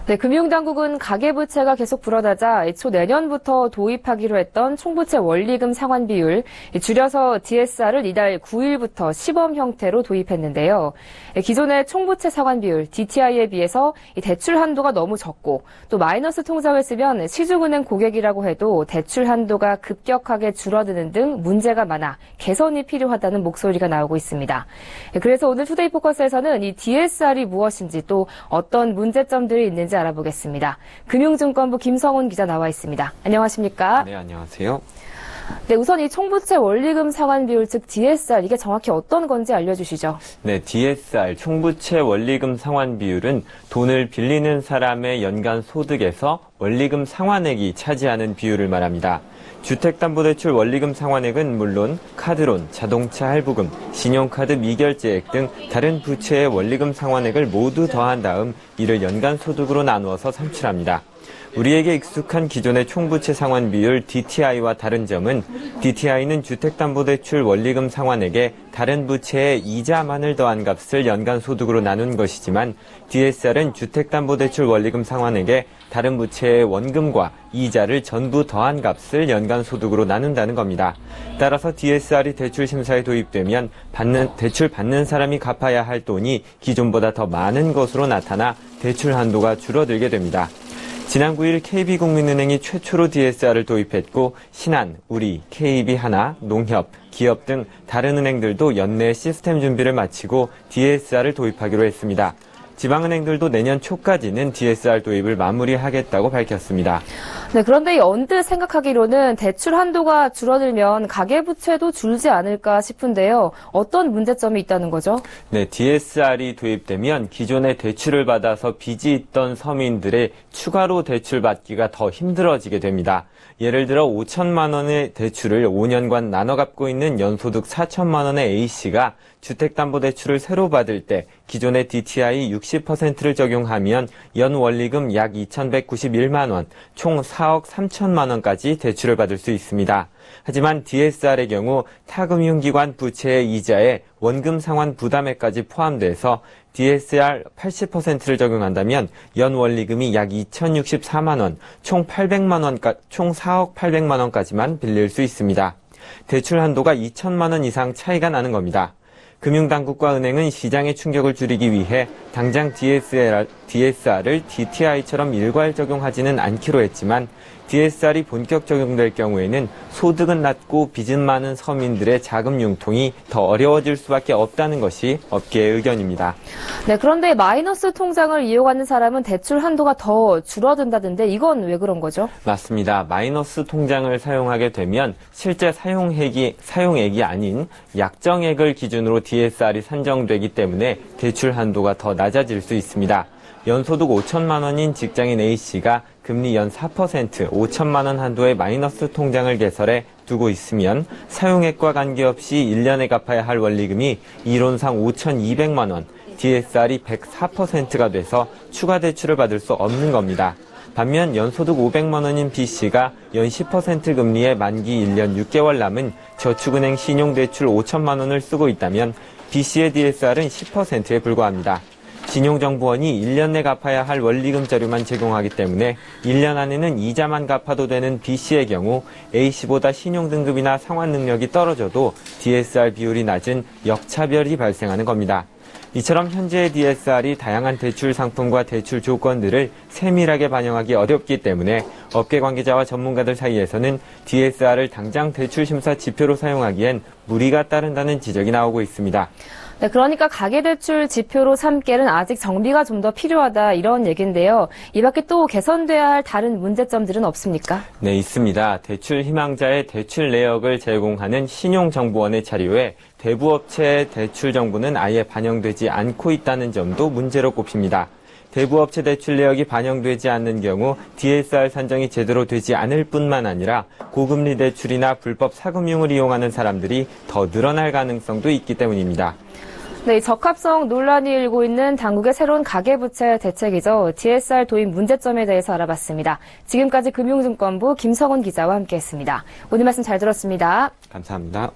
네, 금융당국은 가계부채가 계속 불어나자 초내년부터 도입하기로 했던 총부채 원리금 상환 비율, 줄여서 DSR을 이달 9일부터 시범 형태로 도입했는데요. 기존의 총부채 상환 비율, DTI에 비해서 대출 한도가 너무 적고 또 마이너스 통장을 쓰면 시중은행 고객이라고 해도 대출 한도가 급격하게 줄어드는 등 문제가 많아 개선이 필요하다는 목소리가 나오고 있습니다. 그래서 오늘 투데이 포커스에서는 이 DSR이 무엇인지 또 어떤 문제점들이 있는지 알아보겠습니다. 금융증권부 김성훈 기자 나와 있습니다. 안녕하십니까? 네, 안녕하세요. 네, 우선 이 총부채 원리금 상환 비율, 즉 DSR, 이게 정확히 어떤 건지 알려주시죠. 네, DSR, 총부채 원리금 상환 비율은 돈을 빌리는 사람의 연간 소득에서 원리금 상환액이 차지하는 비율을 말합니다. 주택담보대출 원리금 상환액은 물론 카드론, 자동차 할부금, 신용카드 미결제액 등 다른 부채의 원리금 상환액을 모두 더한 다음 이를 연간 소득으로 나누어서 산출합니다. 우리에게 익숙한 기존의 총부채 상환 비율 DTI와 다른 점은 DTI는 주택담보대출 원리금 상환액에 다른 부채의 이자만을 더한 값을 연간 소득으로 나눈 것이지만 DSR은 주택담보대출 원리금 상환액에 다른 부채의 원금과 이자를 전부 더한 값을 연간 소득으로 나눈다는 겁니다. 따라서 DSR이 대출 심사에 도입되면 대출 받는 사람이 갚아야 할 돈이 기존보다 더 많은 것으로 나타나 대출 한도가 줄어들게 됩니다. 지난 9일 KB국민은행이 최초로 DSR을 도입했고 신한, 우리, KB하나, 농협, 기업 등 다른 은행들도 연내 시스템 준비를 마치고 DSR을 도입하기로 했습니다. 지방은행들도 내년 초까지는 DSR 도입을 마무리하겠다고 밝혔습니다. 네, 그런데 언뜻 생각하기로는 대출 한도가 줄어들면 가계부채도 줄지 않을까 싶은데요. 어떤 문제점이 있다는 거죠? 네, DSR이 도입되면 기존에 대출을 받아서 빚이 있던 서민들의 추가로 대출 받기가 더 힘들어지게 됩니다. 예를 들어 5천만 원의 대출을 5년간 나눠 갚고 있는 연소득 4천만 원의 A씨가 주택담보대출을 새로 받을 때 기존의 DTI 60%를 적용하면 연 원리금 약 2,191만 원, 총 4억 3천만 원까지 대출을 받을 수 있습니다. 하지만 DSR의 경우 타금융기관 부채의 이자에 원금 상환 부담액까지 포함돼서 DSR 80%를 적용한다면 연 원리금이 약 2,064만 원, 총 4억 800만 원까지만 빌릴 수 있습니다. 대출 한도가 2천만 원 이상 차이가 나는 겁니다. 금융당국과 은행은 시장의 충격을 줄이기 위해 당장 DSR을 DTI처럼 일괄 적용하지는 않기로 했지만 DSR이 본격 적용될 경우에는 소득은 낮고 빚은 많은 서민들의 자금 융통이 더 어려워질 수밖에 없다는 것이 업계의 의견입니다. 네, 그런데 마이너스 통장을 이용하는 사람은 대출 한도가 더 줄어든다던데 이건 왜 그런 거죠? 맞습니다. 마이너스 통장을 사용하게 되면 실제 사용액이 아닌 약정액을 기준으로 DSR이 산정되기 때문에 대출 한도가 더 낮아질 수 있습니다. 연소득 5천만 원인 직장인 A씨가 금리 연 4%, 5천만 원 한도의 마이너스 통장을 개설해 두고 있으면 사용액과 관계없이 1년에 갚아야 할 원리금이 이론상 5,200만 원, DSR이 104%가 돼서 추가 대출을 받을 수 없는 겁니다. 반면 연소득 500만 원인 B씨가 연 10% 금리에 만기 1년 6개월 남은 저축은행 신용대출 5천만 원을 쓰고 있다면 B씨의 DSR은 10%에 불과합니다. 신용정보원이 1년 내 갚아야 할 원리금 자료만 제공하기 때문에 1년 안에는 이자만 갚아도 되는 B씨의 경우 A씨보다 신용등급이나 상환 능력이 떨어져도 DSR 비율이 낮은 역차별이 발생하는 겁니다. 이처럼 현재의 DSR이 다양한 대출 상품과 대출 조건들을 세밀하게 반영하기 어렵기 때문에 업계 관계자와 전문가들 사이에서는 DSR을 당장 대출 심사 지표로 사용하기엔 무리가 따른다는 지적이 나오고 있습니다. 네, 그러니까 가계대출 지표로 삼기에는 아직 정비가 좀 더 필요하다 이런 얘기인데요. 이 밖에 또 개선돼야 할 다른 문제점들은 없습니까? 네, 있습니다. 대출 희망자의 대출 내역을 제공하는 신용정보원의 자료에 대부업체의 대출 정보는 아예 반영되지 않고 있다는 점도 문제로 꼽힙니다. 대부업체 대출 내역이 반영되지 않는 경우 DSR 산정이 제대로 되지 않을 뿐만 아니라 고금리 대출이나 불법 사금융을 이용하는 사람들이 더 늘어날 가능성도 있기 때문입니다. 네, 적합성 논란이 일고 있는 당국의 새로운 가계부채 대책이죠. DSR 도입 문제점에 대해서 알아봤습니다. 지금까지 금융증권부 김성훈 기자와 함께했습니다. 오늘 말씀 잘 들었습니다. 감사합니다.